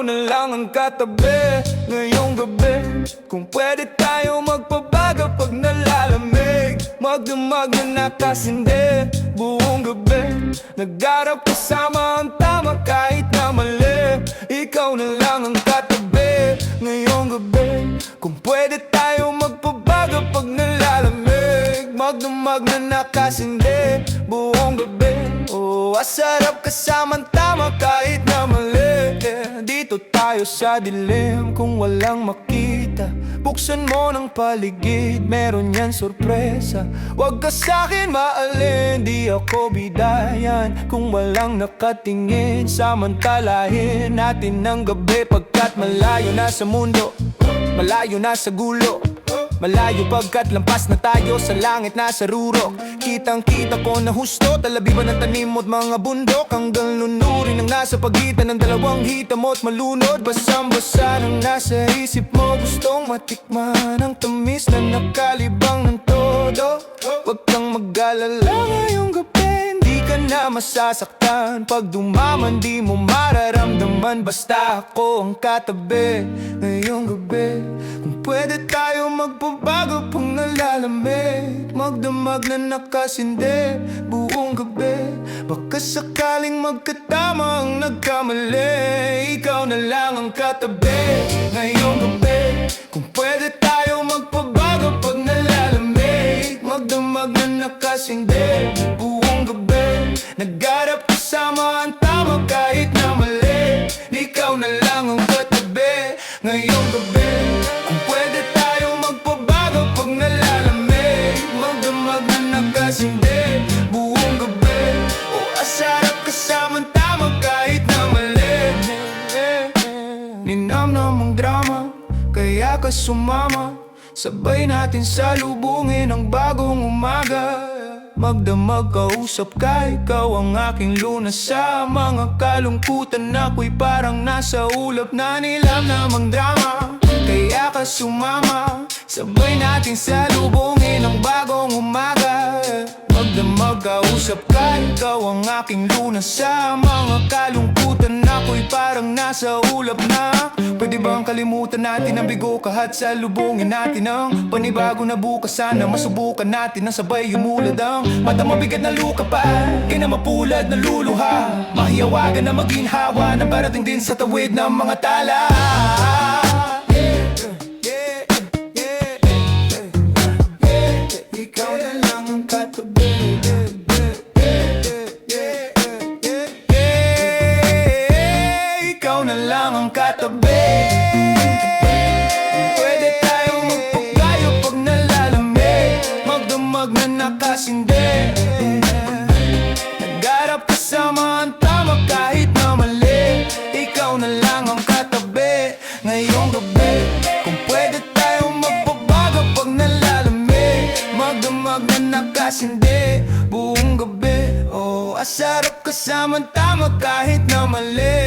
ikaw na lang ang katabi ngayong gabi. Kung pwede tayo magpabago pag nalalamig, magdamag na nakasindi buong gabi. Nagdarap kasama ang tama kahit na mali, ikaw na lang ang katabi ngayong gabi. Kung pwede tayo magpabago pag nalalamig, magdamag na nakasindi buong gabi. Oh, asarap kasama ang tama kahit na mali, dito tayo sa dilim kung walang makita. Buksan mo ng paligid, meron yan sorpresa. Huwag ka sa'kin maalin, di ako bidayan kung walang nakatingin. Samantalahin natin ang gabi pagkat malayo na sa mundo, malayo na sa gulo, malayo pagkat lampas na tayo sa langit na sa rurok. Kitang kita ko na husto, talabiban ng tanim mo't mga bundok, hanggang lunurin ang nasa pagitan ng dalawang hita mo't malunod. Basang-basa ng nasa isip mo, gustong matikman ang tamis na nakalibang ng todo. Huwag kang mag-alala ngayong gabi, hindi ka na masasaktan. Pag dumaman di mo mararamdaman, basta ako ang katabi ngayong gabi. Kung pwede tayo magpabago pag nalalamig, magdamag na nakasindi buong gabi. Baka sakaling magkatama ang nagkamali, ikaw na lang ang katabi ngayong gabi. Kung pwede tayo magpabago pag nalalamig, magdamag na nakasindi buong gabi. Naggarap kasama ang tama kahit na mali, ikaw na lang ang katabi ngayong gabi. Kung pwede tayo magpabago pag nalalamig, magdamag na nakasindi buong gabi. O asarap kasama ang tama kahit na mali. Ninamnam ang drama, kaya ka sumama, sabay natin salubungin ang bagong umaga. Magdamag kausap ka, ikaw ang aking lunas. Sa mga kalungkutan ako'y parang nasa ulap na. Nilamnam ang drama, kaya ka sumama, sabay natin salubungin ang bagong umaga. Magdamag kausap ka, ikaw ang aking lunas. Sa mga kalungkutan ako'y parang nasa ulap na. Pwede bang kalimutan natin ang bigo kahat salubungin natin ang panibago na bukas. Sana masubukan natin ang sabay umulad ang mata mabigat na luka pa, kaya na mapulad na luluha. Mahiyawagan na maginhawa na parating din sa tawid ng mga tala. Ikaw na lang ang katabi, ikaw na lang ang katabi. Pwede tayo magpagayo pag nalalamig, magdamag na nakasindi. Naggarap kasama ang tama kahit na mali, ikaw na lang ang katabi ngayong gabi. Kung pwede tayo magpabago pag nalalamig, magdamag na nakasindi buong gabi. Oh, asarap kasama ang tama kahit na mali.